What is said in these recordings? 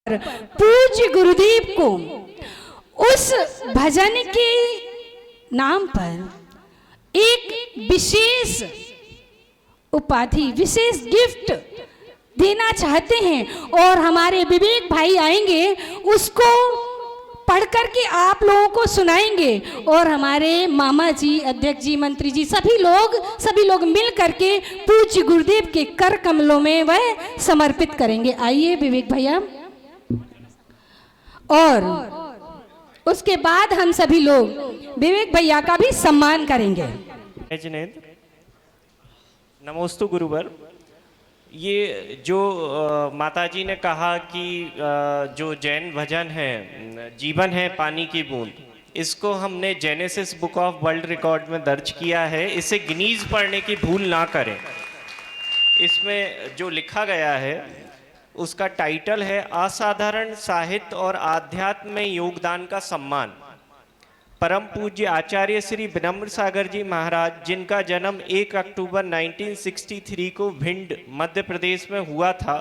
पूज्य गुरुदेव को उस भजन के नाम पर एक विशेष उपाधि, विशेष गिफ्ट देना चाहते हैं और हमारे विवेक भाई आएंगे, उसको पढ़ करके आप लोगों को सुनाएंगे और हमारे मामा जी, अध्यक्ष जी, मंत्री जी, सभी लोग मिल करके पूज्य गुरुदेव के कर कमलों में वह समर्पित करेंगे। आइए विवेक भैया, और उसके बाद हम सभी लोग विवेक भैया का भी सम्मान करेंगे। नमोस्तु गुरुवर। ये जो माताजी ने कहा कि जो जैन भजन है, जीवन है पानी की बूंद, इसको हमने genesis book of world record में दर्ज किया है। इसे गिनीज पढ़ने की भूल ना करें। इसमें जो लिखा गया है उसका टाइटल है असाधारण साहित्य और आध्यात्म में योगदान का सम्मान। परम पूज्य आचार्य श्री विनम्र सागर जी महाराज, जिनका जन्म 1 अक्टूबर 1963 को भिंड मध्य प्रदेश में हुआ था,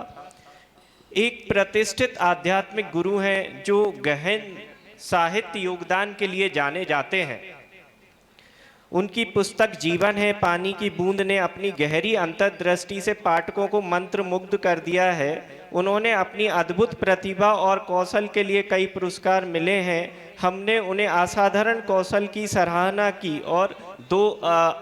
एक प्रतिष्ठित आध्यात्मिक गुरु हैं जो गहन साहित्य योगदान के लिए जाने जाते हैं। उनकी पुस्तक जीवन है पानी की बूंद ने अपनी गहरी अंतर्दृष्टि से पाठकों को मंत्रमुग्ध कर दिया है। उन्होंने अपनी अद्भुत प्रतिभा और कौशल के लिए कई पुरस्कार मिले हैं। हमने उन्हें असाधारण कौशल की सराहना की और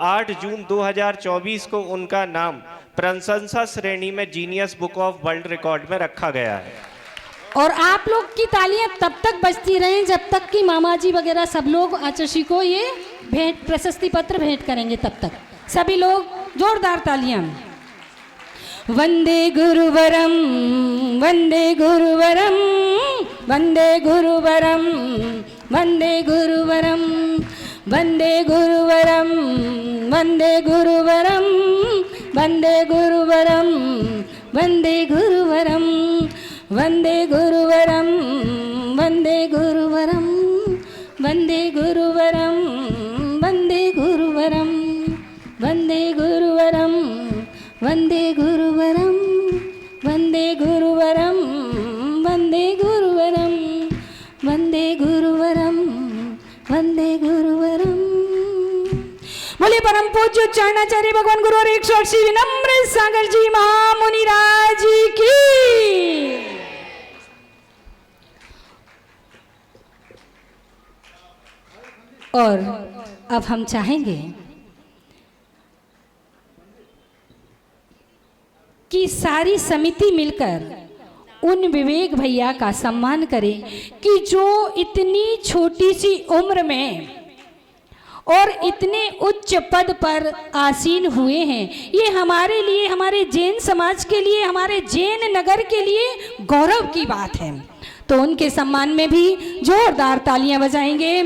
8 जून 2024 को उनका नाम प्रशंसा श्रेणी में genius book of world record में रखा गया है। और आप लोग की तालियां तब तक बजती रहें जब तक कि मामा जी वगैरह सब लोग आचार्य को ये भेंट, प्रशस्ति पत्र भेंट करेंगे। तब तक सभी लोग जोरदार तालियां। वंदे गुरुवरम, वंदे गुरुवरम, वंदे गुरुवरम, वंदे गुरुवरम, वंदे गुरुवरम, वंदे गुरुवरम, वंदे गुरुवरम, वंदे गुरुवरम, वंदे गुरुवरम, वंदे गुरुवरम, वंदे गुरुवरम, वंदे गुरुवरम, वंदे गुरुवरम, वंदे गुरुवरम, वंदे गुरुवरम, वंदे गुरुवरम, वंदे गुरुवरम, वंदे गुरुवरम। बोले परम पूज्य उच्चारणाचार्य भगवान गुरु और 180 विनम्र सागर जी महामुनिराज की। और अब हम चाहेंगे कि सारी समिति मिलकर उन विवेक भैया का सम्मान करे कि जो इतनी छोटी सी उम्र में और इतने उच्च पद पर आसीन हुए हैं। ये हमारे लिए, हमारे जैन समाज के लिए, हमारे जैन नगर के लिए गौरव की बात है। तो उनके सम्मान में भी जोरदार तालियां बजाएंगे।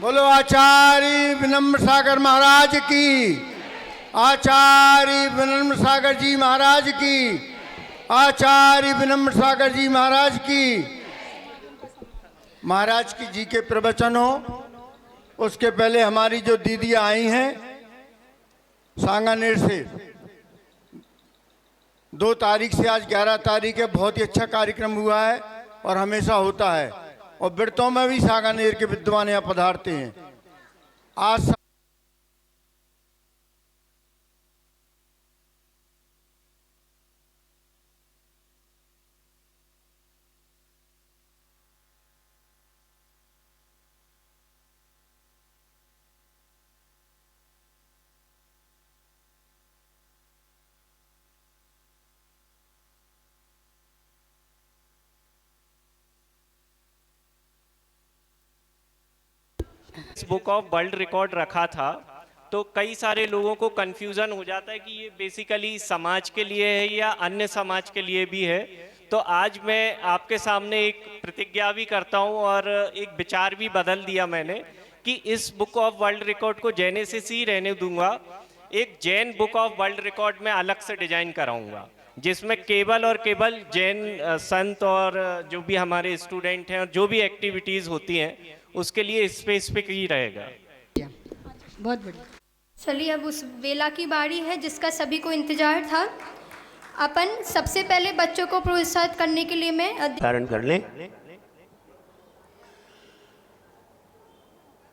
बोलो आचार्य विनम्र सागर महाराज की, आचार्य विनम्र सागर जी महाराज की, आचार्य विनम्र सागर जी महाराज की। महाराज की जी के प्रवचन हो उसके पहले हमारी जो दीदियाँ आई हैं सांगानेर से, 2 तारीख से आज 11 तारीख है, बहुत ही अच्छा कार्यक्रम हुआ है और हमेशा होता है। और बिरतों में भी सांगानेर के विद्वान यहाँ पधारते हैं। आज इस बुक ऑफ वर्ल्ड रिकॉर्ड रखा था तो कई सारे लोगों को कंफ्यूजन हो जाता है कि ये बेसिकली समाज के लिए है या अन्य समाज के लिए भी है। तो आज मैं आपके सामने एक प्रतिज्ञा भी करता हूँ और एक विचार भी बदल दिया मैंने कि इस बुक ऑफ वर्ल्ड रिकॉर्ड को जेनेसिस ही रहने दूंगा। एक Jain book of world record में अलग से डिजाइन कराऊंगा जिसमें केवल और केवल जैन संत और जो भी हमारे स्टूडेंट हैं और जो भी एक्टिविटीज़ होती हैं उसके लिए स्पेसिफिक ही रहेगा। बहुत बढ़िया। चलिए अब उस वेला की बारी है जिसका सभी को इंतजार था। अपन सबसे पहले बच्चों को प्रोत्साहित करने के लिए मैं धारण कर लें।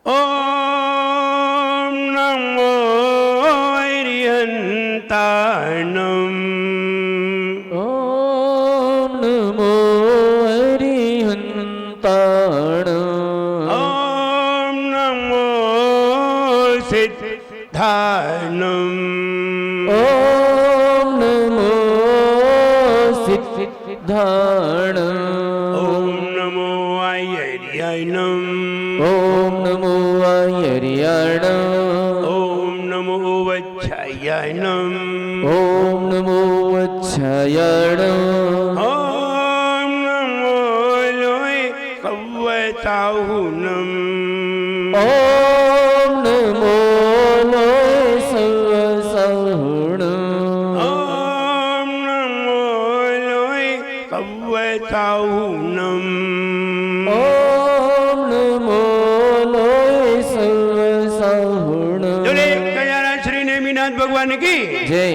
ओम नमो अरिहंताणम। ओम नमो अरिहंताणम। ओम नमो सिद्धाणम। ओम नमो सिद्धाणम। ओम नमो आयर्याणम। ओम नमो आयर्याणम। ओम नमो वच्छायाणम। ओम नमो वच्छायाणम। ओम नमो लोय कव्वताहुनम। ओम नमो लोय सवसाहुणम। ओम नमो लोय कव्वताहुनम। ओम नमो लोय सवसाहुणम। बोले कल्याण श्री नेमिनाथ भगवान की जय।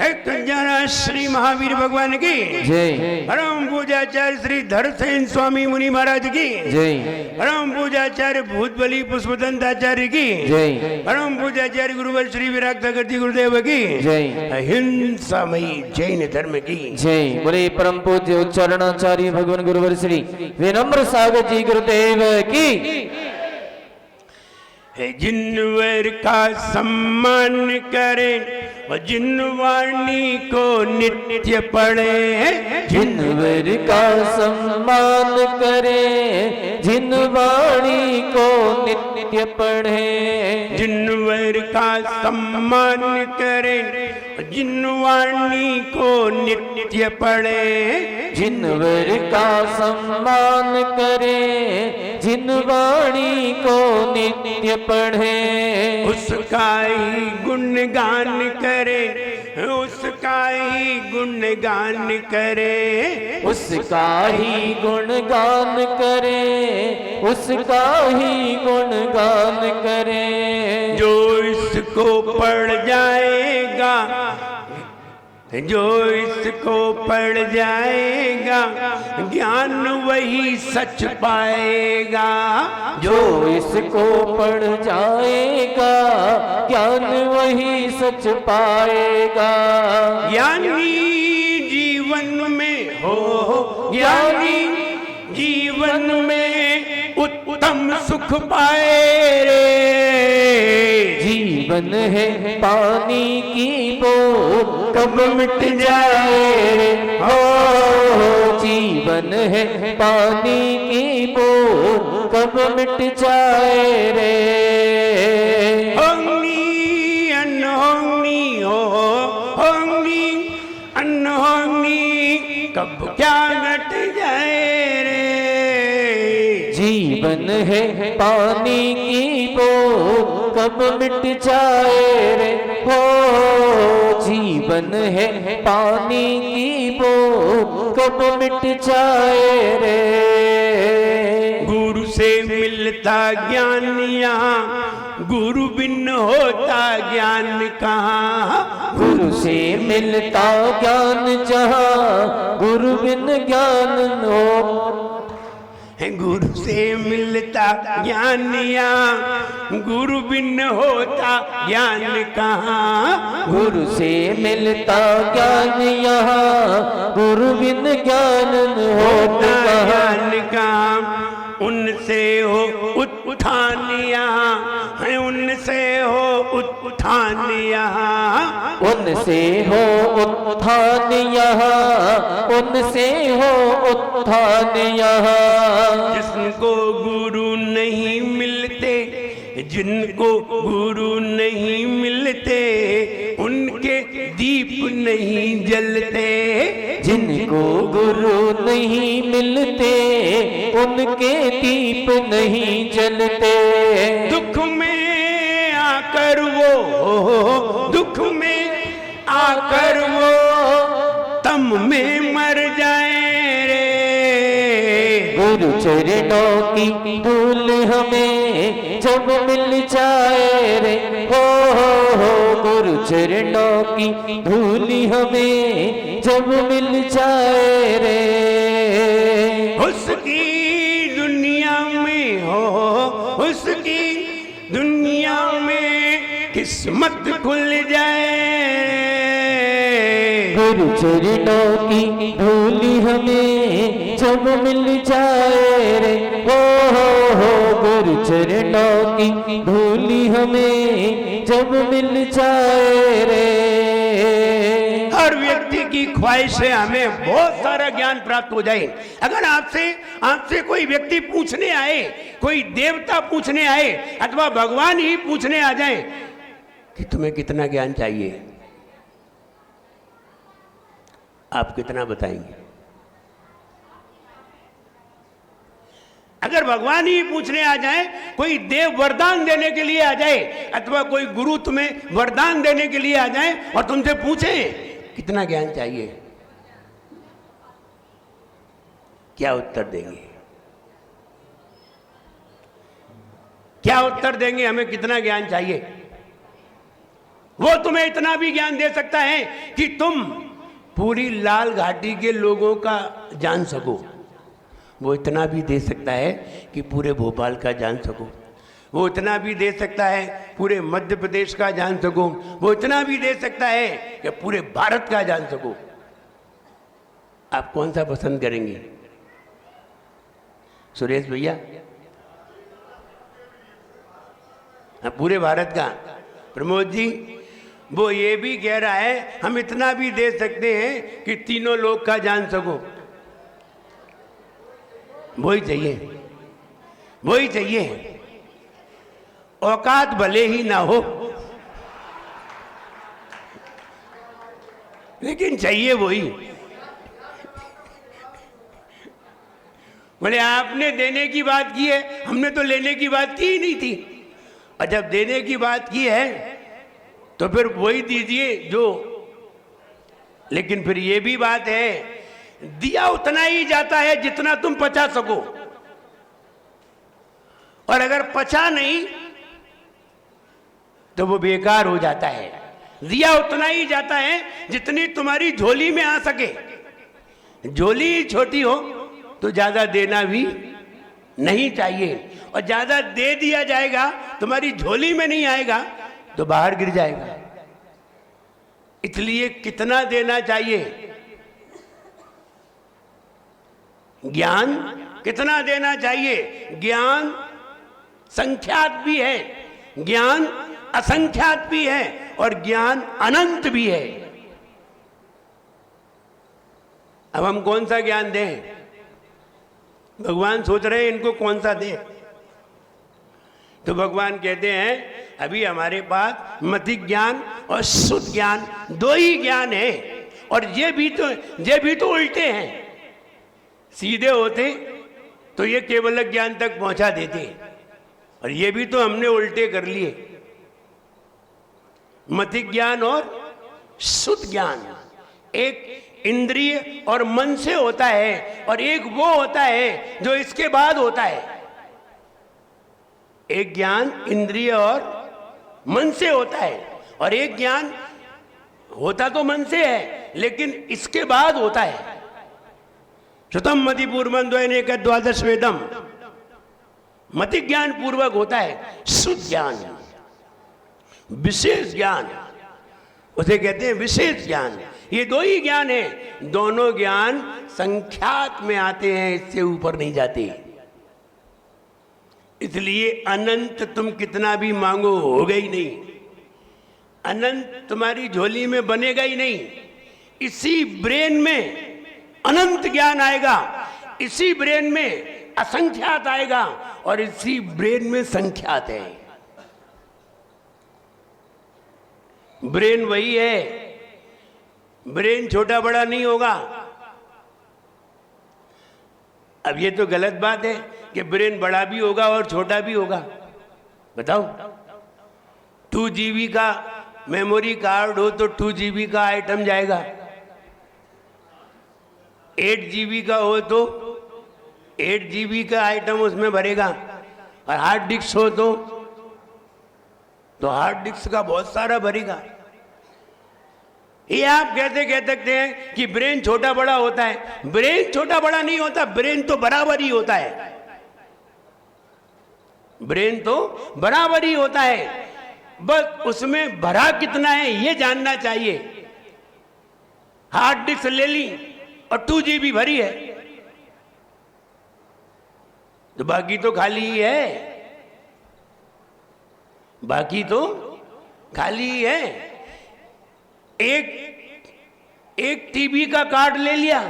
एक कल्याण श्री महावीर भगवान की जय। परम पूजाचार्य श्री धरसेन स्वामी मुनि महाराज की जय। परम पूजाचार्य भूतबली पुष्पदंताचार्य की जय। परम पूजाचार्य गुरुवर श्री विराट भगवती गुरुदेव की जय। अहिंसामयी जैन धर्म की जय। बोले परम पूज्य उच्चारणाचार्य भगवान गुरुवर श्री विनम्र सागर जी गुरुदेव की। है जिनवर का सम्मान करें और जिन वाणी को नित्य पढ़े। जिनवर का सम्मान करे, जिन वाणी को नित्य पढ़े। जिनवर का सम्मान करें जिन वाणी को नित्य पढ़े। जिनवर का सम्मान करे, जिन वाणी को नित्य पढ़े। उसका ही गुणगान करे, उसका ही गुणगान करे। उसका ही गुणगान करे, उसका ही गुणगान करे। जो इसको पढ़ जाएगा, जो इसको पढ़ जाएगा ज्ञान वही सच पाएगा। जो इसको पढ़ जाएगा ज्ञान वही सच पाएगा। ज्ञानी जीवन में हो, ज्ञानी जीवन में उत्तम सुख पाए रे। जीवन है पानी की बूंद कब मिट जाए रे। हो जीवन है पानी की बूंद कब मिट जाए रे। होंगी अन्न होंगी हो, होंगी अन्न होंगी कब क्या घट जाए रे। जीवन है पानी की बूंद कब मिट जाए रे। हो जीवन है पानी की बूंद कब मिट जाए रे। गुरु से मिलता ज्ञान यहाँ, गुरु बिन होता ज्ञान कहाँ। गुरु से मिलता ज्ञान जहाँ, गुरु बिन ज्ञान हो। गुरु से मिलता ज्ञान यहाँ, गुरु बिन होता ज्ञान कहाँ। गुरु से मिलता ज्ञान यहाँ, गुरु बिन ज्ञान होता ज्ञान कहाँ। उनसे हो उत्थान यहाँ है, उनसे हो उत्थान यहाँ। उनसे हो उत्थान यहाँ, उनसे हो उत्थान यहाँ। जिनको गुरु नहीं मिलते, जिनको गुरु नहीं मिलते उनके दीप नहीं जलते। जिनको गुरु नहीं मिलते उनके दीप नहीं जलते। दुख में आकर वो, दुख में आकर वो तम में मर जाए रे। गुरु चरणों की धूल हमें जब मिल जाए रे, हो गुरु चरणों की धूल हमें जब मिल जाए रे। उसकी दुनिया में हो, उसकी दुनिया में किस्मत खुल जाए। गुरु चरणों की धूल हमें जब मिल जाए रे, हो गुरु चरणों की धूल हमें जब मिल जाए रे। हर व्यक्ति की ख्वाहिश है हमें बहुत सारा ज्ञान प्राप्त हो जाए। अगर आपसे कोई व्यक्ति पूछने आए, कोई देवता पूछने आए अथवा भगवान ही पूछने आ जाए कि तुम्हें कितना ज्ञान चाहिए, आप कितना बताएंगे? अगर भगवान ही पूछने आ जाए, कोई देव वरदान देने के लिए आ जाए अथवा कोई गुरु तुम्हें वरदान देने के लिए आ जाए और तुमसे पूछे कितना ज्ञान चाहिए, क्या उत्तर देंगे? क्या उत्तर देंगे? हमें कितना ज्ञान चाहिए? वो तुम्हें इतना भी ज्ञान दे सकता है कि तुम पूरी लाल घाटी के लोगों का जान सको। वो इतना भी दे सकता है कि पूरे भोपाल का जान सको। वो इतना भी दे सकता है पूरे मध्य प्रदेश का जान सको। वो इतना भी दे सकता है कि पूरे भारत का जान सको। आप कौन सा पसंद करेंगे? सुरेश भैया? पूरे भारत का। प्रमोद जी, वो ये भी कह रहा है हम इतना भी दे सकते हैं कि तीनों लोग का जान सको। वही चाहिए, वही चाहिए। औकात भले ही ना हो लेकिन चाहिए वही। बोले आपने देने की बात की है, हमने तो लेने की बात की ही नहीं थी। और जब देने की बात की है तो फिर वही दीजिए जो। लेकिन फिर ये भी बात है, दिया उतना ही जाता है जितना तुम पचा सको, और अगर पचा नहीं तो वो बेकार हो जाता है। दिया उतना ही जाता है जितनी तुम्हारी झोली में आ सके। झोली छोटी हो तो ज्यादा देना भी नहीं चाहिए, और ज्यादा दे दिया जाएगा तुम्हारी झोली में नहीं आएगा तो बाहर गिर जाएगा। इसलिए कितना देना चाहिए? ज्ञान कितना देना चाहिए? ज्ञान संख्यात भी है, ज्ञान असंख्यात भी है, और ज्ञान अनंत भी है। अब हम कौन सा ज्ञान दें? भगवान सोच रहे हैं इनको कौन सा दें। तो भगवान कहते हैं अभी हमारे पास मति ज्ञान और शुद्ध ज्ञान दो ही ज्ञान है, और ये भी तो उल्टे हैं। सीधे होते तो ये केवल ज्ञान तक पहुंचा देते, और ये भी तो हमने उल्टे कर लिए। मति ज्ञान और शुद्ध ज्ञान एक इंद्रिय और मन से होता है, और एक वो होता है जो इसके बाद होता है। एक ज्ञान इंद्रिय और मन से होता है, और एक ज्ञान होता तो मन से है लेकिन इसके बाद होता है। श्रुतम मति पूर्वम द्वैनेक द्वादश वेदम। मति ज्ञान पूर्वक होता है शुद्ध ज्ञान, विशेष ज्ञान, उसे कहते हैं विशेष ज्ञान। ये दो ही ज्ञान है, दोनों ज्ञान संख्यात में आते हैं, इससे ऊपर नहीं जाते। इसलिए अनंत तुम कितना भी मांगो होगा ही नहीं, अनंत तुम्हारी झोली में बनेगा ही नहीं। इसी ब्रेन में अनंत ज्ञान आएगा, इसी ब्रेन में असंख्यात आएगा, और इसी ब्रेन में संख्यात है। ब्रेन वही है, ब्रेन छोटा बड़ा नहीं होगा। अब ये तो गलत बात है कि ब्रेन बड़ा भी होगा और छोटा भी होगा। बताओ, 2 GB का मेमोरी कार्ड हो तो 2 GB का आइटम जाएगा, 8 GB का हो तो 8 GB का आइटम उसमें भरेगा, और हार्ड डिस्क हो तो हार्ड डिस्क का बहुत सारा भरेगा। ये आप कैसे कह सकते हैं कि ब्रेन छोटा बड़ा होता है? ब्रेन छोटा बड़ा नहीं होता, ब्रेन तो बराबर ही होता है। ब्रेन तो बराबर ही होता है, बस उसमें भरा कितना है ये जानना चाहिए। हार्ड डिस्क ले ली और 2 GB भरी है, तो बाकी तो खाली ही है, बाकी तो खाली ही है। एक टीबी का कार्ड ले लिया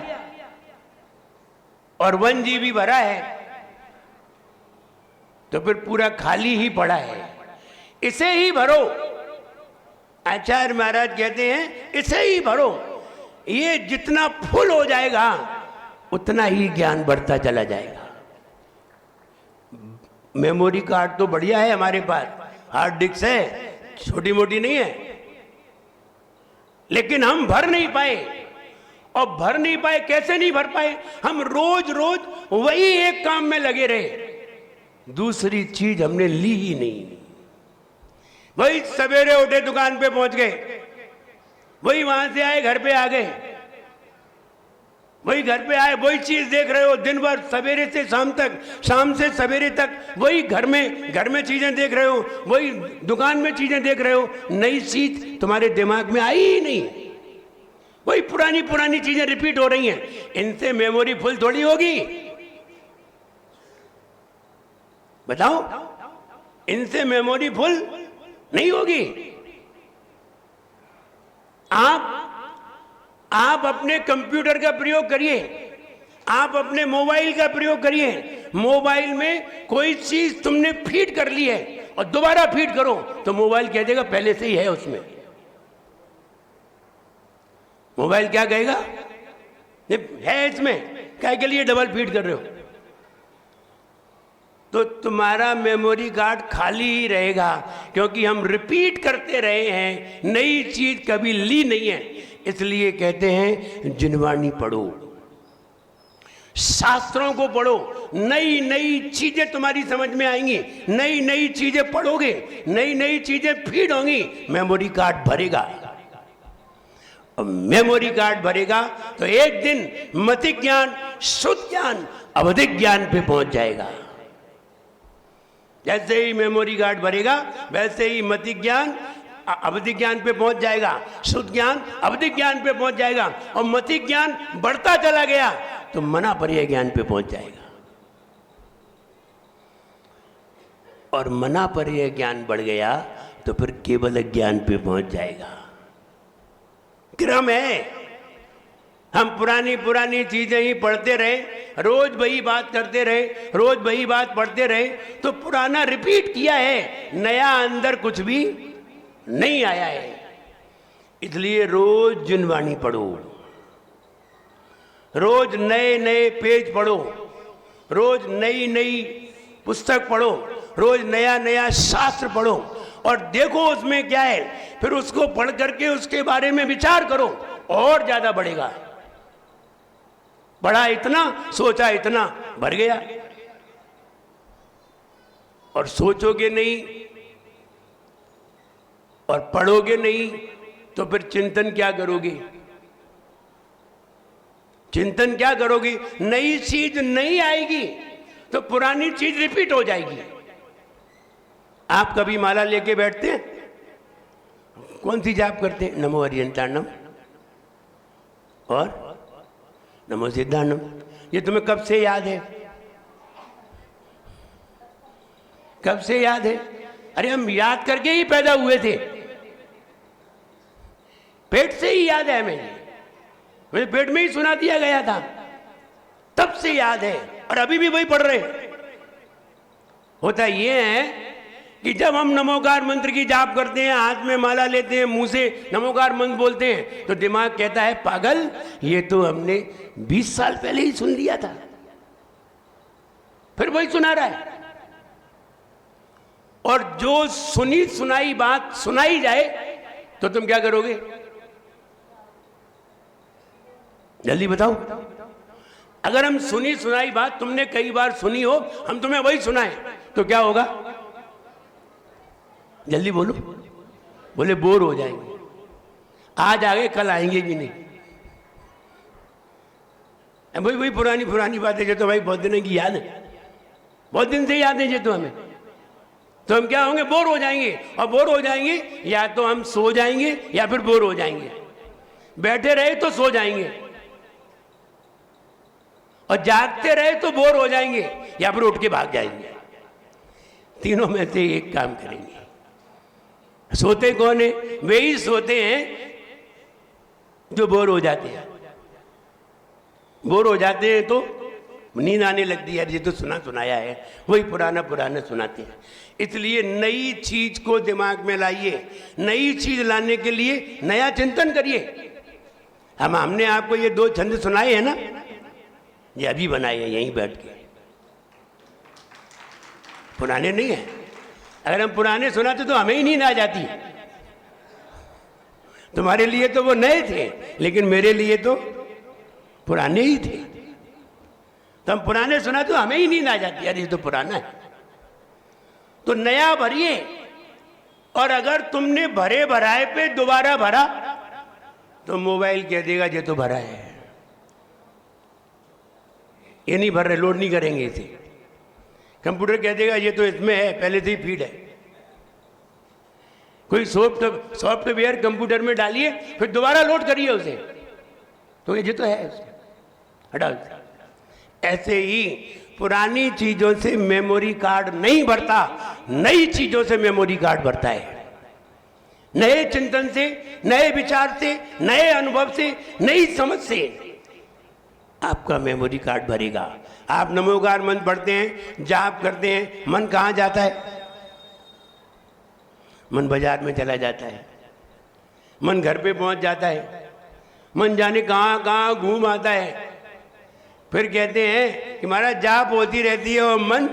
और 1 GB भरा है, तो फिर पूरा खाली ही पड़ा है। इसे ही भरो, आचार्य महाराज कहते हैं इसे ही भरो। ये जितना फुल हो जाएगा उतना ही ज्ञान बढ़ता चला जाएगा। मेमोरी कार्ड तो बढ़िया है हमारे पास, हार्ड डिस्क है, छोटी मोटी नहीं है, लेकिन हम भर नहीं पाए। और भर नहीं पाए, कैसे नहीं भर पाए? हम रोज रोज वही एक काम में लगे रहे, दूसरी चीज हमने ली ही नहीं। वही सवेरे उठे दुकान पे पहुंच गए, वही वहां से आए घर पे आ गए, वही घर पे आए वही चीज देख रहे हो दिन भर, सवेरे से शाम तक, शाम से सवेरे तक वही घर में चीजें देख रहे हो, वही दुकान में चीजें देख रहे हो। नई चीज तुम्हारे दिमाग में आई ही नहीं, वही पुरानी पुरानी चीजें रिपीट हो रही हैं। इनसे मेमोरी फुल थोड़ी होगी, बताओ? इनसे मेमोरी फुल नहीं होगी। आप अपने कंप्यूटर का प्रयोग करिए, आप अपने मोबाइल का प्रयोग करिए। मोबाइल में कोई चीज तुमने फीड कर ली है और दोबारा फीड करो तो मोबाइल कह देगा पहले से ही है उसमें। मोबाइल क्या कहेगा? है इसमें, क्या के लिए डबल फीड कर रहे हो? तो तुम्हारा मेमोरी कार्ड खाली ही रहेगा, क्योंकि हम रिपीट करते रहे हैं, नई चीज कभी ली नहीं है। इसलिए कहते हैं जिनवाणी पढ़ो, शास्त्रों को पढ़ो, नई नई चीजें तुम्हारी समझ में आएंगी, नई नई चीजें पढ़ोगे, नई नई चीजें फीड होंगी, मेमोरी कार्ड भरेगा। और मेमोरी कार्ड भरेगा तो एक दिन मति ज्ञान, शुद्ध ज्ञान, अवधिक ज्ञान पे पहुंच जाएगा। जैसे ही मेमोरी कार्ड भरेगा वैसे ही मति ज्ञान अवधि ज्ञान पे पहुंच जाएगा, शुद्ध ज्ञान अवधि ज्ञान पे पहुंच जाएगा, और मति ज्ञान बढ़ता चला गया तो मना पर्याय ज्ञान पे पहुंच जाएगा, और मना पर्याय ज्ञान बढ़ गया तो फिर केवल ज्ञान पे पहुंच जाएगा। क्रम है। हम पुरानी पुरानी चीजें ही पढ़ते रहे, रोज वही बात करते रहे, रोज वही बात पढ़ते रहे, तो पुराना रिपीट किया है, नया अंदर कुछ भी नहीं आया है। इसलिए रोज जिनवाणी पढ़ो, रोज नए नए पेज पढ़ो, रोज नई नई पुस्तक पढ़ो, रोज नया नया शास्त्र पढ़ो, और देखो उसमें क्या है, फिर उसको पढ़ करके उसके बारे में विचार करो, और ज्यादा बढ़ेगा। बढ़ा इतना, सोचा इतना, भर गया। और सोचोगे नहीं और पढ़ोगे नहीं तो फिर चिंतन क्या करोगे? चिंतन क्या करोगे? नई चीज नहीं आएगी तो पुरानी चीज रिपीट हो जाएगी। आप कभी माला लेके बैठते हैं? कौन सी जाप करते हैं? नमो हरियंताणम और नमो सिद्धाणम। ये तुम्हें कब से याद है? कब से याद है? अरे हम याद करके ही पैदा हुए थे, पेट से ही याद है हमें, मेरे पेट में ही सुना दिया गया था, तब से याद है, और अभी भी वही पढ़ रहे हैं। होता ये है कि जब हम नमोकार मंत्र की जाप करते हैं, हाथ में माला लेते हैं, मुंह से नमोकार मंत्र बोलते हैं, तो दिमाग कहता है पागल, ये तो हमने 20 साल पहले ही सुन लिया था, फिर वही सुना रहा है। और जो सुनी सुनाई बात सुनाई जाए तो तुम क्या करोगे? जल्दी बताओ। अगर हम सुनी सुनाई बात तुमने कई बार सुनी हो, हम तुम्हें वही सुनाएं, तो क्या होगा? जल्दी बोलो। बोले बोर हो जाएंगे, आज आ गए कल आएंगे भी नहीं। वही वही पुरानी पुरानी बातें जो तो भाई बहुत दिनों की याद है, बहुत दिन से याद है जो तो हमें। तो हम क्या होंगे? बोर हो जाएंगे। और बोर हो जाएंगे या तो हम सो जाएंगे या फिर बोर हो जाएंगे। बैठे रहे तो सो जाएंगे, और जागते रहे तो बोर हो जाएंगे, या फिर उठ के भाग जाएंगे। तीनों में से एक काम करेंगे। सोते कौन है? वे ही सोते हैं जो बोर हो जाते हैं। बोर हो जाते हैं तो नींद आने लगती है, ये तो सुना सुनाया है, वही पुराना पुराना सुनाते हैं। इसलिए नई चीज को दिमाग में लाइए, नई चीज लाने के लिए नया चिंतन करिए। हमने आपको ये 2 छंद सुनाए हैं ना, ये अभी बनाए हैं यहीं बैठ के, पुराने नहीं है। अगर हम पुराने सुनाते तो हमें ही नींद आ जाती। तुम्हारे लिए तो वो नए थे, लेकिन मेरे लिए तो पुराने ही थे। तो हम पुराने सुना तो हमें ही नींद आ जाती, यार ये तो पुराना है। तो नया भरिए, और अगर तुमने भरे भराए पे दोबारा भरा तो मोबाइल कह देगा ये तो भरा है, ये नहीं भर रहे, लोड नहीं करेंगे इसे। कंप्यूटर कह देगा ये तो इसमें है, पहले से ही फीड है। कोई सॉफ्टवेयर कंप्यूटर में डालिए, फिर दोबारा लोड करिए उसे, तो ये तो है, हटाओ। ऐसे ही पुरानी चीजों से मेमोरी कार्ड नहीं भरता, नई चीजों से मेमोरी कार्ड भरता है। नए चिंतन से, नए विचार से, नए अनुभव से, नई समझ से आपका मेमोरी कार्ड भरेगा। आप नमोकार मंत्र पढ़ते हैं, जाप करते हैं, मन कहाँ जाता है? मन बाजार में चला जाता है, मन घर पे पहुंच जाता है, मन जाने कहाँ कहाँ घूम आता है। फिर कहते हैं कि महाराज जाप होती रहती है और मन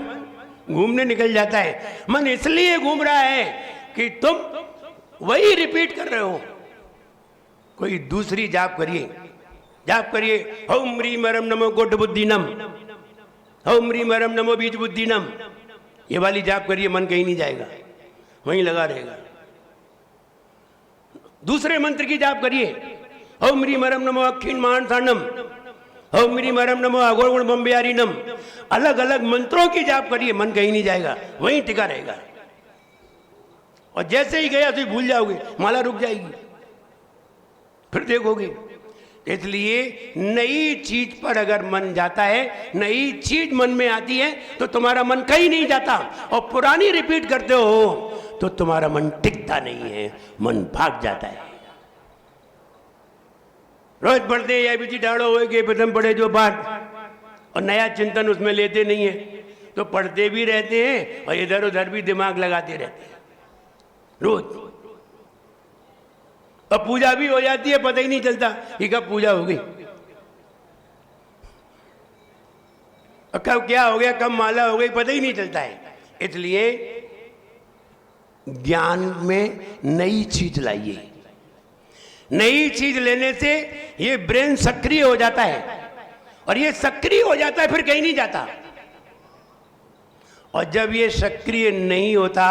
घूमने निकल जाता है। मन इसलिए घूम रहा है कि तुम वही रिपीट कर रहे हो। कोई दूसरी जाप करिए, जाप करिए, ओम ह्रीम परम नमो कोट बुद्धिनम, ओम ह्रीम परम नमो बीज बुद्धिनम, ये वाली जाप करिए, मन कहीं नहीं जाएगा, वहीं लगा रहेगा। दूसरे मंत्र की जाप करिए, ओम ह्रीम परम नमो अक्षिण महानसानम, ओम ह्रीम परम नमो अघोर बम्बियारीनम। अलग अलग मंत्रों की जाप करिए, मन कहीं नहीं जाएगा, वहीं टिका रहेगा। और जैसे ही गया तो भूल जाओगे, माला रुक जाएगी, फिर देखोगे। इसलिए नई चीज पर अगर मन जाता है, नई चीज मन में आती है, तो तुम्हारा मन कहीं नहीं जाता। और पुरानी रिपीट करते हो तो तुम्हारा मन टिकता नहीं है, मन भाग जाता है। रोज पढ़ते हैं या डाड़ो हो के प्रथम पढ़े जो बात, और नया चिंतन उसमें लेते नहीं है, तो पढ़ते भी रहते हैं और इधर उधर भी दिमाग लगाते रहते हैं रोज। और पूजा भी हो जाती है, पता ही नहीं चलता कि कब पूजा हो गई और कब क्या हो गया, कब माला हो गई, पता ही नहीं चलता है। इसलिए ज्ञान में नई चीज लाइए। नई चीज लेने से ये ब्रेन सक्रिय हो जाता है, और ये सक्रिय हो जाता है फिर कहीं नहीं जाता। और जब ये सक्रिय नहीं होता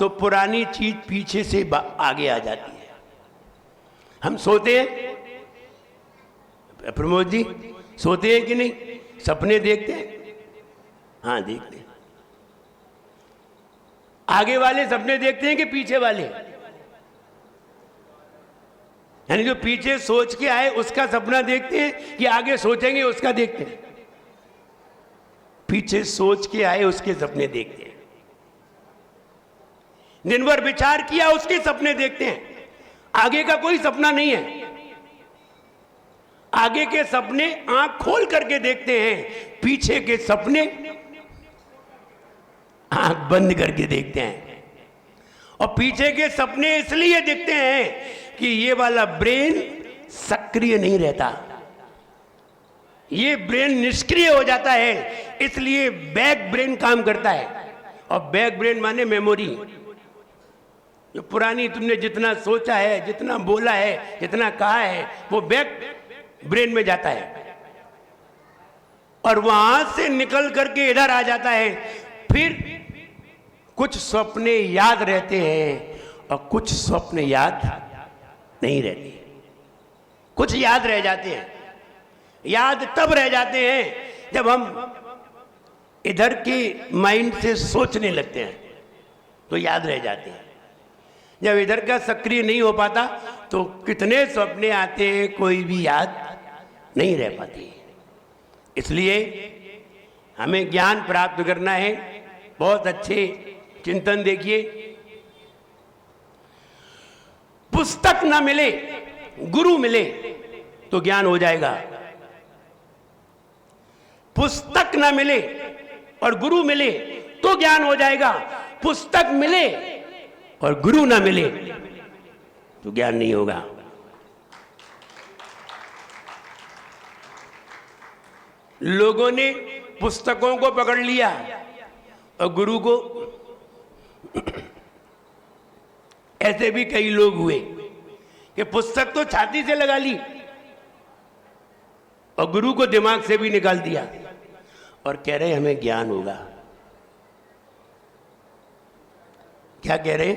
तो पुरानी चीज पीछे से आगे आ जाती है। हम सोते हैं, प्रमोद जी सोते हैं कि नहीं? सपने देखते हैं? हाँ देखते हैं। आगे वाले सपने देखते हैं कि पीछे वाले? यानी जो पीछे सोच के आए उसका सपना देखते हैं कि आगे सोचेंगे उसका देखते हैं? पीछे सोच के आए उसके सपने देखते हैं। दिन भर विचार किया उसके सपने देखते हैं। आगे का कोई सपना नहीं है। आगे के सपने आंख खोल करके देखते हैं, पीछे के सपने आंख बंद करके देखते हैं। और पीछे के सपने इसलिए देखते हैं कि ये वाला ब्रेन सक्रिय नहीं रहता, ये ब्रेन निष्क्रिय हो जाता है। इसलिए बैक ब्रेन काम करता है। और बैक ब्रेन माने मेमोरी, जो पुरानी तुमने जितना सोचा है, जितना बोला है, जितना कहा है, वो बैक ब्रेन में जाता है। और वहां से निकल करके इधर आ जाता है। फिर कुछ सपने याद रहते हैं और कुछ स्वप्न याद नहीं रहते। कुछ याद रह जाते हैं। याद तब रह जाते हैं जब हम इधर के माइंड से सोचने लगते हैं तो याद रह जाते हैं। जब इधर का सक्रिय नहीं हो पाता तो कितने सपने आते हैं, कोई भी याद नहीं रह पाती। इसलिए हमें ज्ञान प्राप्त करना है। बहुत अच्छे चिंतन देखिए। पुस्तक ना मिले, गुरु मिले तो ज्ञान हो जाएगा। पुस्तक ना मिले और गुरु मिले तो ज्ञान हो जाएगा। पुस्तक मिले और गुरु ना मिले तो ज्ञान नहीं होगा। लोगों ने पुस्तकों को पकड़ लिया और गुरु को ऐसे भी कई लोग हुए कि पुस्तक तो छाती से लगा ली और गुरु को दिमाग से भी निकाल दिया और कह रहे हमें ज्ञान होगा। क्या कह रहे?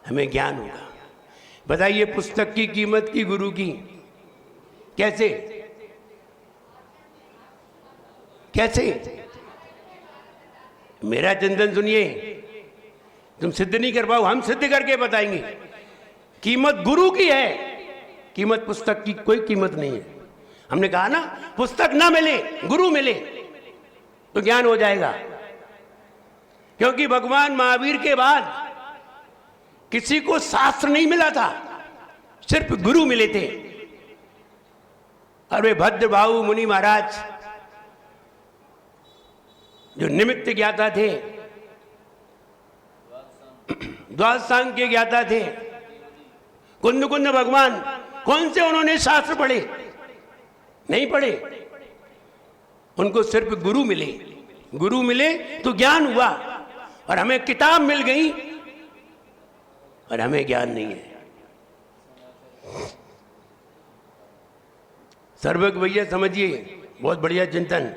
हमें ज्ञान होगा। बताइए पुस्तक की कीमत की, गुरु की कैसे? कैसे? मेरा चिंतन सुनिए। तुम सिद्ध नहीं कर पाओ, हम सिद्ध करके बताएंगे। कीमत गुरु की है, कीमत पुस्तक की कोई कीमत नहीं है। हमने कहा ना, पुस्तक ना मिले गुरु मिले तो ज्ञान हो जाएगा। क्योंकि भगवान महावीर के बाद किसी को शास्त्र नहीं मिला था, सिर्फ गुरु मिले थे। और वे भद्रभाऊ मुनि महाराज जो निमित्त ज्ञाता थे, द्वादशांग के ज्ञाता थे, कुंद कुंद भगवान, कौन से उन्होंने शास्त्र पढ़े? नहीं पढ़े। उनको सिर्फ गुरु मिले। गुरु मिले तो ज्ञान हुआ। और हमें किताब मिल गई और हमें ज्ञान नहीं है। सर्वज्ञ भैया समझिए, बहुत बढ़िया चिंतन।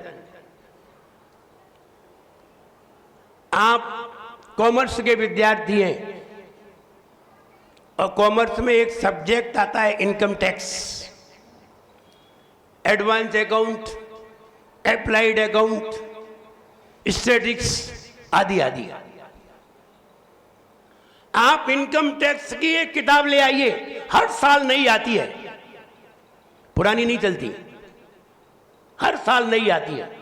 आप कॉमर्स के विद्यार्थी हैं और कॉमर्स में एक सब्जेक्ट आता है income tax, advance account, applied account, statistics आदि आदि। आप इनकम टैक्स की एक किताब ले आइए, हर साल नई आती है, पुरानी नहीं चलती, हर साल नई आती है।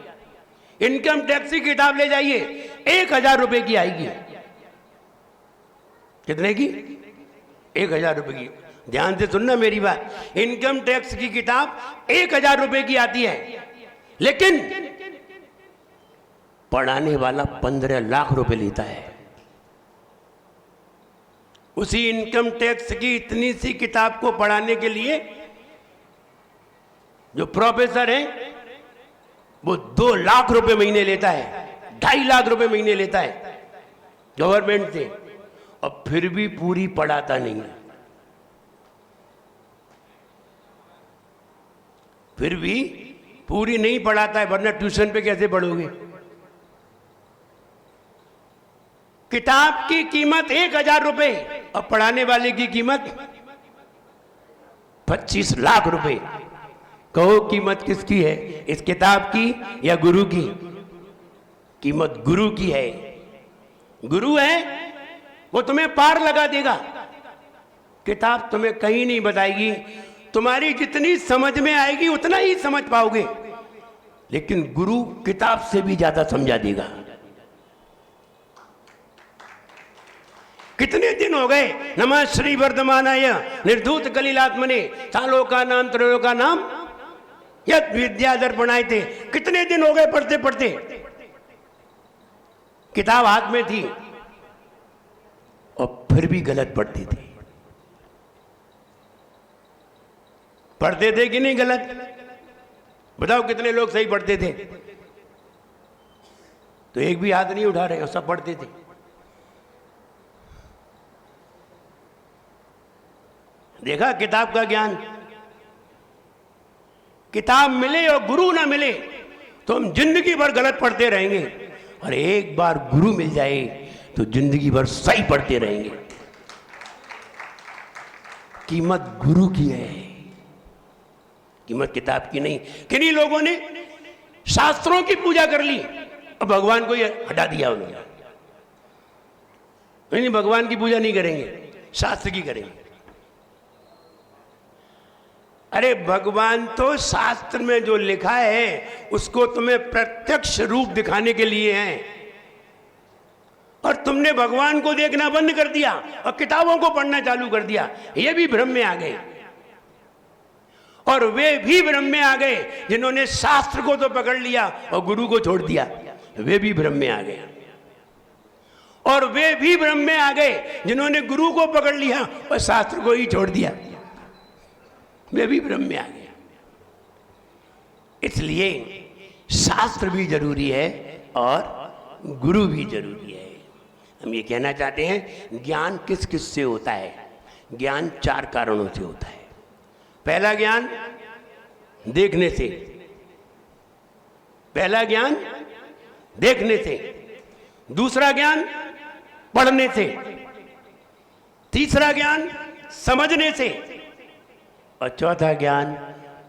इनकम टैक्स की किताब ले जाइए, 1000 रुपए की आएगी। कितने की? 1000 रुपए की। ध्यान से सुनना मेरी बात। इनकम टैक्स की किताब 1000 रुपए की आती है, लेकिन पढ़ाने वाला 15 लाख रुपए लेता है। उसी इनकम टैक्स की इतनी सी किताब को पढ़ाने के लिए जो प्रोफेसर है वो 2 लाख रुपए महीने लेता है, 2.5 लाख रुपए महीने लेता है गवर्नमेंट से, और फिर भी पूरी पढ़ाता नहीं है। फिर भी पूरी नहीं पढ़ाता है, वरना ट्यूशन पे कैसे पढ़ोगे? किताब की कीमत 1000 रुपए और पढ़ाने वाले की कीमत 25 लाख रुपए। कहो कीमत किसकी है, इस किताब की या गुरु की? कीमत गुरु की है। गुरु है वो तुम्हें पार लगा देगा। किताब तुम्हें कहीं नहीं बताएगी। तुम्हारी जितनी समझ में आएगी उतना ही समझ पाओगे, लेकिन गुरु किताब से भी ज्यादा समझा देगा। कितने दिन हो गए नमः श्री वर्धमानाय निर्धूत कलिलात्मने सालोका नाम त्रयोका नाम यद विद्या दर्पणाए थे। कितने दिन हो गए पढ़ते पढ़ते? किताब हाथ में थी और फिर भी गलत पढ़ते थे। पढ़ते थे कि नहीं गलत? बताओ कितने लोग सही पढ़ते थे? तो एक भी हाथ नहीं उठा रहे, सब पढ़ते थे। देखा किताब का ज्ञान? किताब मिले और गुरु ना मिले तो हम जिंदगी भर गलत पढ़ते रहेंगे, और एक बार गुरु मिल जाए तो जिंदगी भर सही पढ़ते रहेंगे। कीमत गुरु की है, कीमत किताब की नहीं। किन्हीं लोगों ने शास्त्रों की पूजा कर ली और भगवान को ये हटा दिया उन्होंने। नहीं, भगवान की पूजा नहीं करेंगे, शास्त्र की करेंगे। अरे भगवान तो शास्त्र में जो लिखा है उसको तुम्हें प्रत्यक्ष रूप दिखाने के लिए है, और तुमने भगवान को देखना बंद कर दिया और किताबों को पढ़ना चालू कर दिया। ये भी भ्रम में आ गए, और वे भी भ्रम में आ गए जिन्होंने शास्त्र को तो पकड़ लिया और गुरु को छोड़ दिया, वे भी भ्रम में आ गए। और वे भी भ्रम में आ गए जिन्होंने गुरु को पकड़ लिया और शास्त्र को ही छोड़ दिया, वे भी भ्रम में आ गए। इसलिए शास्त्र भी जरूरी है और गुरु भी जरूरी है। हम ये कहना चाहते हैं, ज्ञान किस किस से होता है? ज्ञान 4 कारणों से होता है। पहला ज्ञान देखने से, पहला ज्ञान देखने से, दूसरा ज्ञान पढ़ने से, तीसरा ज्ञान समझने से, और चौथा ज्ञान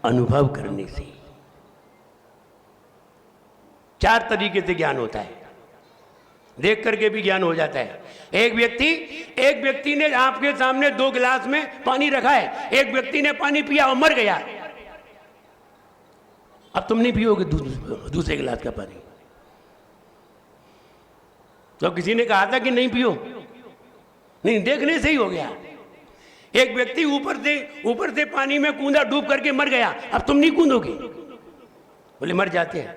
अनुभव करने से। 4 तरीके से ज्ञान होता है। देख करके भी ज्ञान हो जाता है। एक व्यक्ति ने आपके सामने 2 गिलास में पानी रखा है, एक व्यक्ति ने पानी पिया और मर गया। अब तुम नहीं पियोगे दूसरे गिलास का पानी, तो किसी ने कहा था कि नहीं पियो? नहीं, देखने से ही हो गया। एक व्यक्ति ऊपर से पानी में कूदा, डूब करके मर गया, अब तुम नहीं कूदोगे? बोले मर जाते हैं।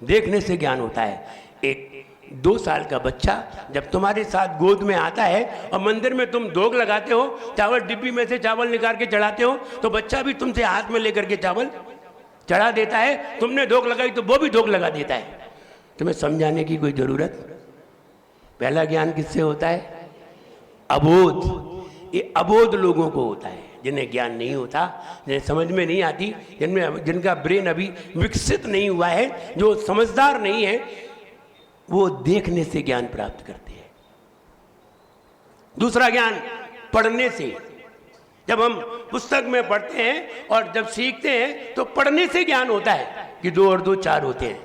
देखने से ज्ञान होता है। एक 2 साल का बच्चा जब तुम्हारे साथ गोद में आता है और मंदिर में तुम धोख लगाते हो, चावल डिब्बी में से चावल निकाल के चढ़ाते हो, तो बच्चा भी तुमसे हाथ में लेकर के चावल चढ़ा देता है। तुमने धोख लगाई तो वो भी धोख लगा देता है। तुम्हें समझाने की कोई जरूरत? पहला ज्ञान किससे होता है? अबोध। ये अबोध लोगों को होता है, जिन्हें ज्ञान नहीं होता, जिन्हें समझ में नहीं आती, जिनका ब्रेन अभी विकसित नहीं हुआ है, जो समझदार नहीं है, वो देखने से ज्ञान प्राप्त करते हैं। दूसरा ज्ञान पढ़ने से। जब हम पुस्तक में पढ़ते हैं और जब सीखते हैं तो पढ़ने से ज्ञान होता है कि 2 और 2 4 होते हैं।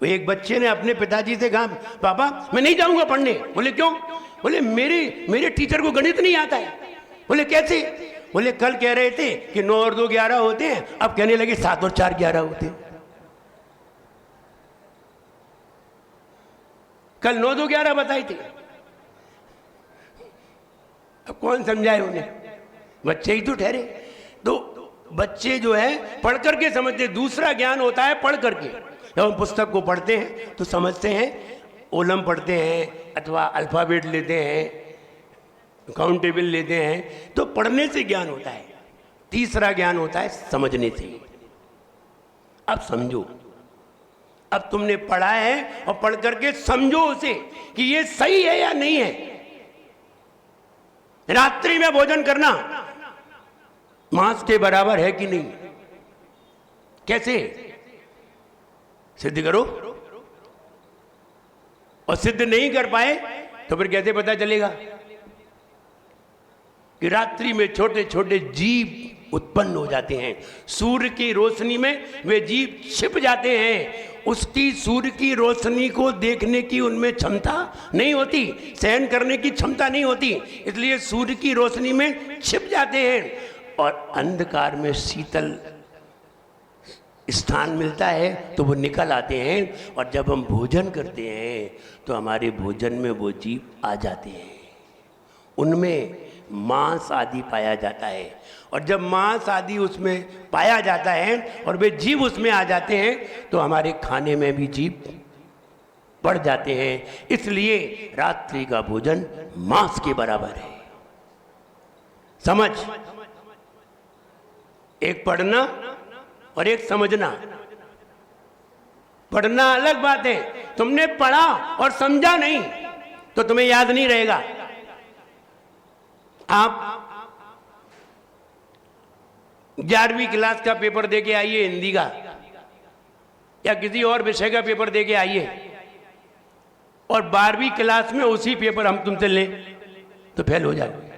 एक बच्चे ने अपने पिताजी से कहा, पापा मैं नहीं जाऊंगा पढ़ने। बोले क्यों? बोले मेरे टीचर को गणित नहीं आता है। बोले कैसे? बोले कल कह रहे थे कि 9 और 2 11 होते हैं, अब कहने लगे 7 और 4 11 होते हैं। कल 9 2 11 बताए थे, अब कौन समझाए उन्हें? बच्चे ही तो ठहरे। तो बच्चे जो है पढ़ करके समझते। दूसरा ज्ञान होता है पढ़ करके। जब हम पुस्तक को पढ़ते हैं तो समझते हैं, ओलम पढ़ते हैं अथवा अल्फ़ाबेट लेते हैं, काउंटेबल लेते हैं, तो पढ़ने से ज्ञान होता है। तीसरा ज्ञान होता है समझने से। अब समझो, अब तुमने पढ़ा है और पढ़ करके समझो उसे कि ये सही है या नहीं है। रात्रि में भोजन करना मांस के बराबर है कि नहीं? कैसे सिद्ध करो? और सिद्ध नहीं कर पाए तो फिर कैसे पता चलेगा कि रात्रि में छोटे छोटे जीव उत्पन्न हो जाते हैं। सूर्य की रोशनी में वे जीव छिप जाते हैं। उसकी सूर्य की रोशनी को देखने की उनमें क्षमता नहीं होती, सहन करने की क्षमता नहीं होती, इसलिए सूर्य की रोशनी में छिप जाते हैं और अंधकार में शीतल स्थान मिलता है तो वो निकल आते हैं। और जब हम भोजन करते हैं तो हमारे भोजन में वो जीव आ जाते हैं, उनमें मांस आदि पाया जाता है। और जब मांस आदि उसमें पाया जाता है और वे जीव उसमें आ जाते हैं तो हमारे खाने में भी जीव बढ़ जाते हैं। इसलिए रात्रि का भोजन मांस के बराबर है। समझ, एक पढ़ना और एक समझना। पढ़ना अलग बात है, तुमने पढ़ा और समझा नहीं तो तुम्हें याद नहीं रहेगा। आप 11वीं क्लास का पेपर दे के आइए हिंदी का या किसी और विषय का पेपर दे के आइए और 12वीं क्लास में उसी पेपर हम तुमसे लें तो फेल हो जाओगे।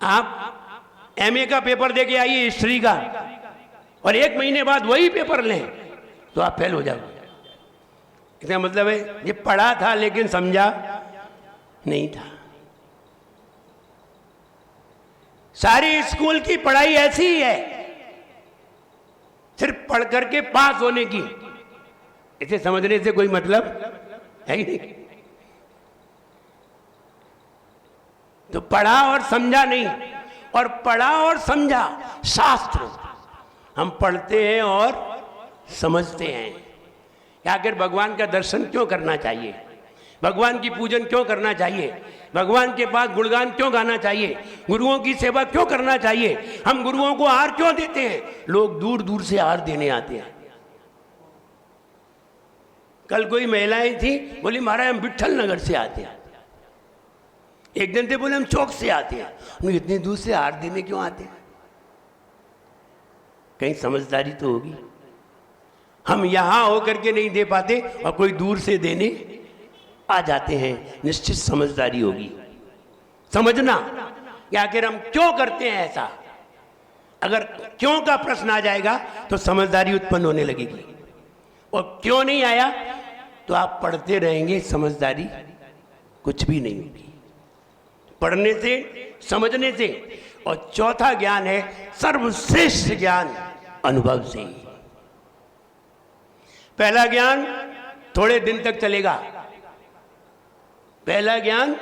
आप एमए का पेपर दे के आइए हिस्ट्री का और 1 महीने बाद वही पेपर लें तो आप फेल हो जाओगे। इसका मतलब है ये पढ़ा था लेकिन समझा नहीं था। सारी स्कूल की पढ़ाई ऐसी ही है, सिर्फ पढ़ करके पास होने की, इसे समझने से कोई मतलब है ही नहीं। तो पढ़ा और समझा नहीं, और पढ़ा और समझा शास्त्र हम पढ़ते हैं और समझते हैं। आखिर भगवान का दर्शन क्यों करना चाहिए, भगवान की पूजन क्यों करना चाहिए, भगवान के पास गुणगान क्यों गाना चाहिए, गुरुओं की सेवा क्यों करना चाहिए, हम गुरुओं को हार क्यों देते हैं। लोग दूर दूर से हार देने आते हैं। कल कोई महिलाएं थी, बोली महाराज हम विट्ठल नगर से आते हैं। एक दिन थे बोले हम चौक से आते हैं। हम इतनी दूर से हार देने क्यों आते हैं, कहीं समझदारी तो होगी। हम यहां होकर के नहीं दे पाते और कोई दूर से देने आ जाते हैं, निश्चित समझदारी होगी। समझना कि आखिर हम क्यों करते हैं ऐसा। अगर क्यों का प्रश्न आ जाएगा तो समझदारी उत्पन्न होने लगेगी, और क्यों नहीं आया तो आप पढ़ते रहेंगे, समझदारी कुछ भी नहीं होगी। पढ़ने से, समझने से। और चौथा ज्ञान है सर्वश्रेष्ठ ज्ञान अनुभव से। पहला ज्ञान थोड़े दिन तक चलेगा, पहला ज्ञान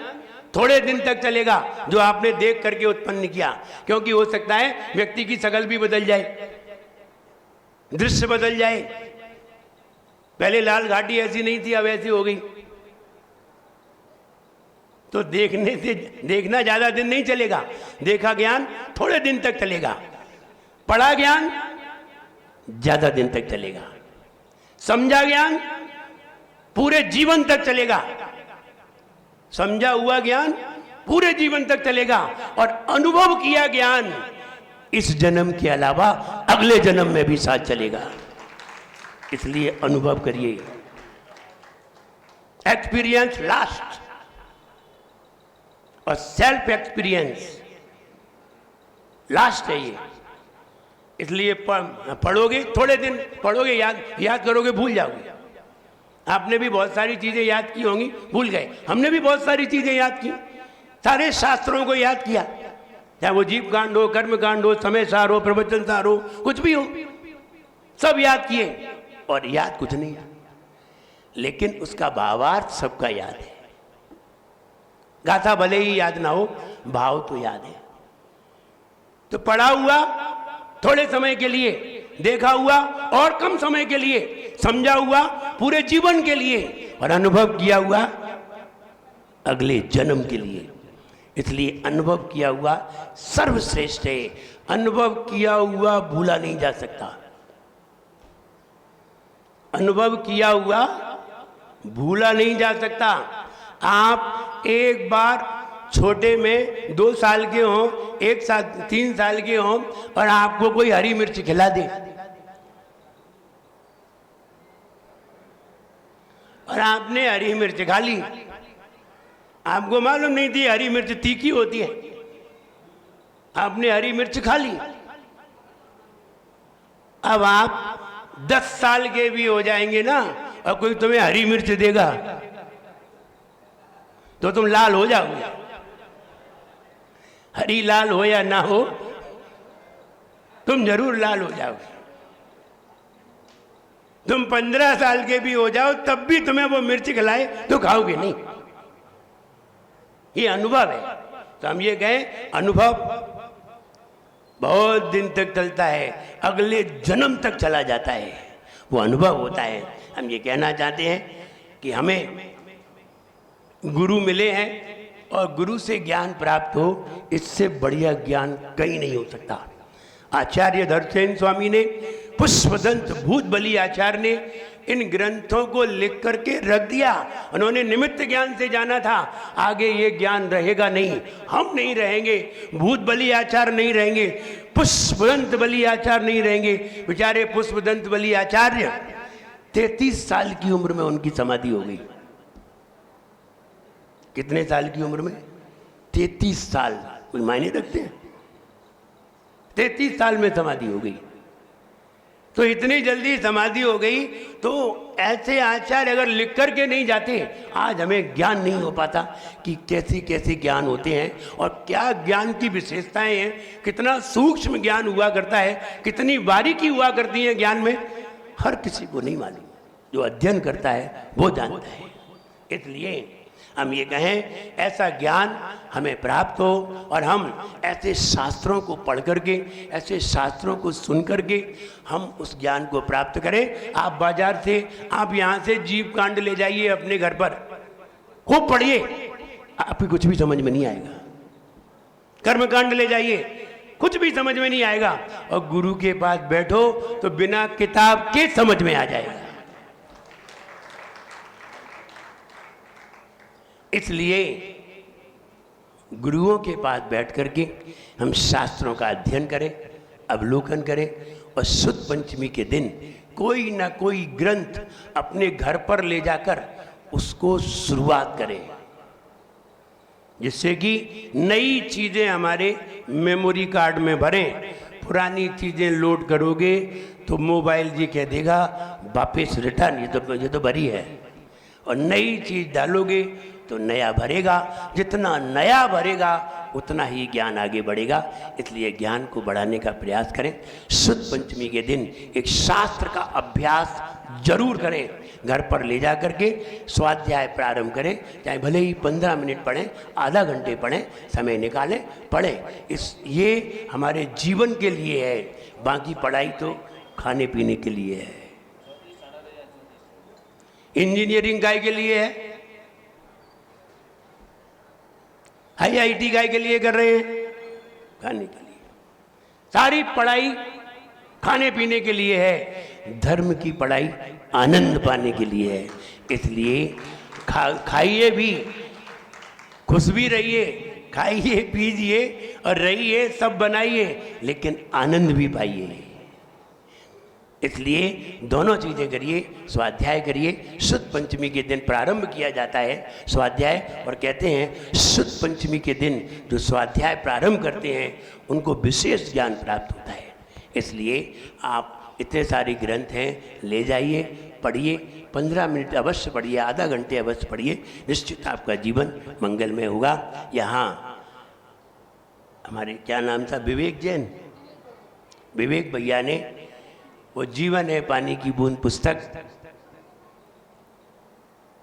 थोड़े दिन तक चलेगा जो आपने देख करके उत्पन्न किया, क्योंकि हो सकता है व्यक्ति की शकल भी बदल जाए, दृश्य बदल जाए। पहले लाल घाटी ऐसी नहीं थी, अब ऐसी हो गई। तो देखने से, देखना ज्यादा दिन नहीं चलेगा, देखा ज्ञान थोड़े दिन तक चलेगा, पढ़ा ज्ञान ज्यादा दिन तक चलेगा, समझा ज्ञान पूरे जीवन तक चलेगा, समझा हुआ ज्ञान पूरे जीवन तक चलेगा, और अनुभव किया ज्ञान इस जन्म के अलावा अगले जन्म में भी साथ चलेगा। इसलिए अनुभव करिए। एक्सपीरियंस लास्ट और सेल्फ एक्सपीरियंस लास्ट है ये। इसलिए पढ़ोगे, थोड़े दिन पढ़ोगे, याद करोगे, भूल जाओगे। आपने भी बहुत सारी चीजें याद की होंगी, भूल गए। हमने भी बहुत सारी चीजें याद की, सारे शास्त्रों को याद किया, चाहे वो जीव कांड हो, कर्म कांड हो, समय सार हो, प्रवचन सार हो, कुछ भी हो, सब याद किए। और याद कुछ नहीं, लेकिन उसका भावार्थ सबका याद है। गाथा भले ही याद ना हो, भाव तो याद है। तो पढ़ा हुआ थोड़े समय के लिए, देखा हुआ और कम समय के लिए, समझा हुआ पूरे जीवन के लिए, और अनुभव किया हुआ अगले जन्म के लिए। इसलिए अनुभव किया हुआ सर्वश्रेष्ठ है। अनुभव किया हुआ भूला नहीं जा सकता, अनुभव किया हुआ भूला नहीं जा सकता। आप एक बार छोटे में 2 साल के हों, 1 साल 3 साल के हों, और आपको कोई हरी मिर्च खिला दे और आपने हरी मिर्च खा ली, आपको मालूम नहीं थी हरी मिर्च तीखी होती है, आपने हरी मिर्च खा ली। अब आप 10 साल के भी हो जाएंगे ना, और कोई तुम्हें हरी मिर्च देगा तो तुम लाल हो जाओगे। हरी लाल हो या ना हो, तुम जरूर लाल हो जाओगे। तुम 15 साल के भी हो जाओ, तब भी तुम्हें वो मिर्च खिलाए तो खाओगे नहीं। ये अनुभव है। तो हम ये कहें, अनुभव बहुत दिन तक चलता है, अगले जन्म तक चला जाता है, वो अनुभव होता है। हम ये कहना चाहते हैं कि हमें गुरु मिले हैं और गुरु से ज्ञान प्राप्त हो, इससे बढ़िया ज्ञान कहीं नहीं हो सकता। आचार्य धर्मसेन स्वामी ने, पुष्पदंत भूत बली आचार्य ने इन ग्रंथों को लिख करके रख दिया। उन्होंने निमित्त ज्ञान से जाना था, आगे ये ज्ञान रहेगा नहीं, हम नहीं रहेंगे, भूत बलि आचार्य नहीं रहेंगे, पुष्पदंत बलि आचार्य नहीं रहेंगे। बेचारे पुष्पदंत बलि आचार्य 33 साल की उम्र में उनकी समाधि हो गई। कितने साल की उम्र में? 33 साल। कोई मायने रखते हैं? 33 साल में समाधि हो गई। तो इतनी जल्दी समाधि हो गई, तो ऐसे आचार्य अगर लिख करके नहीं जाते, आज हमें ज्ञान नहीं हो पाता कि कैसे कैसे ज्ञान होते हैं और क्या ज्ञान की विशेषताएं हैं, कितना सूक्ष्म ज्ञान हुआ करता है, कितनी बारीकी हुआ करती है ज्ञान में, हर किसी को नहीं मालूम। जो अध्ययन करता है वो जानता है। इसलिए हम ये कहें ऐसा ज्ञान हमें प्राप्त हो और हम ऐसे शास्त्रों को पढ़ करके, ऐसे शास्त्रों को सुन करके हम उस ज्ञान को प्राप्त करें। आप बाजार से, आप यहाँ से जीव कांड ले जाइए अपने घर पर, खूब पढ़िए, आपको कुछ भी समझ में नहीं आएगा। कर्म कांड ले जाइए, कुछ भी समझ में नहीं आएगा। और गुरु के पास बैठो तो बिना किताब के समझ में आ जाएगा। इसलिए गुरुओं के पास बैठ करके हम शास्त्रों का अध्ययन करें, अवलोकन करें और शुद्ध पंचमी के दिन कोई ना कोई ग्रंथ अपने घर पर ले जाकर उसको शुरुआत करें, जिससे कि नई चीज़ें हमारे मेमोरी कार्ड में भरें। पुरानी चीज़ें लोड करोगे तो मोबाइल जी कह देगा वापस रिटर्न, ये तो भरी है। और नई चीज़ डालोगे तो नया भरेगा, जितना नया भरेगा उतना ही ज्ञान आगे बढ़ेगा। इसलिए ज्ञान को बढ़ाने का प्रयास करें। शुद्ध पंचमी के दिन एक शास्त्र का अभ्यास जरूर करें, घर पर ले जा करके स्वाध्याय प्रारंभ करें, चाहे भले ही 15 मिनट पढ़ें, आधा घंटे पढ़ें, समय निकालें, पढ़ें। ये हमारे जीवन के लिए है, बाकी पढ़ाई तो खाने पीने के लिए है। इंजीनियरिंग काय के लिए है? IIT काय के लिए कर रहे हैं? खाने के लिए। सारी पढ़ाई खाने पीने के लिए है, धर्म की पढ़ाई आनंद पाने के लिए है। इसलिए खाइए भी, खुश भी रहिए, खाइए पीजिए और रहिए, सब बनाइए, लेकिन आनंद भी पाइए। इसलिए दोनों चीज़ें करिए, स्वाध्याय करिए। शुद्ध पंचमी के दिन प्रारंभ किया जाता है स्वाध्याय, और कहते हैं शुद्ध पंचमी के दिन जो स्वाध्याय प्रारंभ करते हैं उनको विशेष ज्ञान प्राप्त होता है। इसलिए आप इतने सारे ग्रंथ हैं, ले जाइए, पढ़िए, 15 मिनट अवश्य पढ़िए, आधा घंटे अवश्य पढ़िए, निश्चित आपका जीवन मंगलमय होगा। यहाँ हमारे क्या नाम था, विवेक जैन, विवेक भैया ने वो जीवन है पानी की बूंद पुस्तक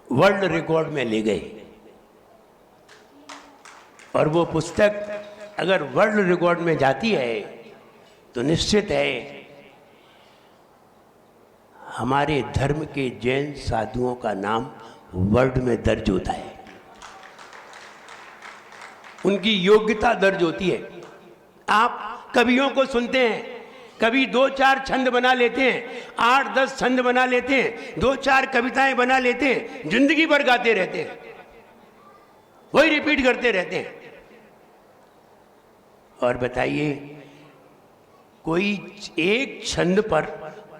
वर्ल्ड रिकॉर्ड में ले गए। और वो पुस्तक अगर वर्ल्ड रिकॉर्ड में जाती है तो निश्चित है हमारे धर्म के जैन साधुओं का नाम वर्ल्ड में दर्ज होता है, उनकी योग्यता दर्ज होती है। आप कवियों को सुनते हैं, कभी 2-4 छंद बना लेते हैं, 8-10 छंद बना लेते हैं, 2-4 कविताएं बना लेते हैं, जिंदगी भर गाते रहते हैं, वही रिपीट करते रहते हैं। और बताइए, कोई एक छंद पर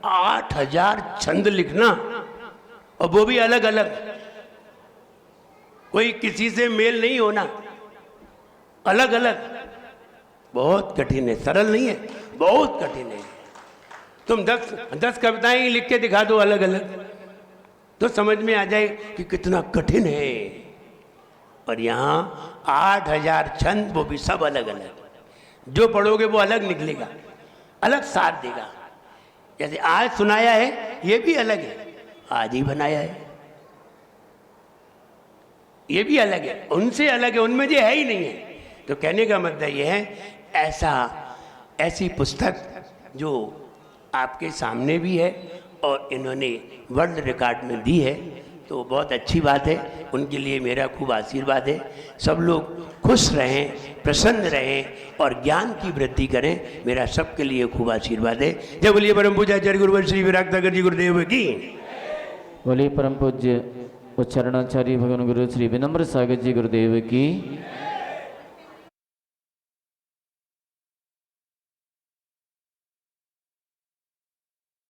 8000 छंद लिखना, और वो भी अलग अलग, कोई किसी से मेल नहीं होना, अलग अलग, बहुत कठिन है, सरल नहीं है, बहुत कठिन है। तुम 10 कविताएं ही लिख के दिखा दो अलग अलग, तो समझ में आ जाए कि कितना कठिन है। और यहाँ 8000 छंद, वो भी सब अलग अलग, जो पढ़ोगे वो अलग निकलेगा, अलग साथ देगा। जैसे आज सुनाया है ये भी अलग है, आज ही बनाया है ये भी अलग है, उनसे अलग है, उनमें ये है ही नहीं है। तो कहने का मतलब ये है, ऐसी पुस्तक जो आपके सामने भी है और इन्होंने वर्ल्ड रिकॉर्ड में दी है, तो बहुत अच्छी बात है। उनके लिए मेरा खूब आशीर्वाद है। सब लोग खुश रहें, प्रसन्न रहें और ज्ञान की वृद्धि करें, मेरा सबके लिए खूब आशीर्वाद है। जय बोलिए परम पूज्य आचार्य गुरुवर श्री विराग सागर जी गुरुदेव की। बोलिए परम पूज्य उच्चारणाचार्य भगवान गुरु श्री विनम्र सागर जी गुरुदेव की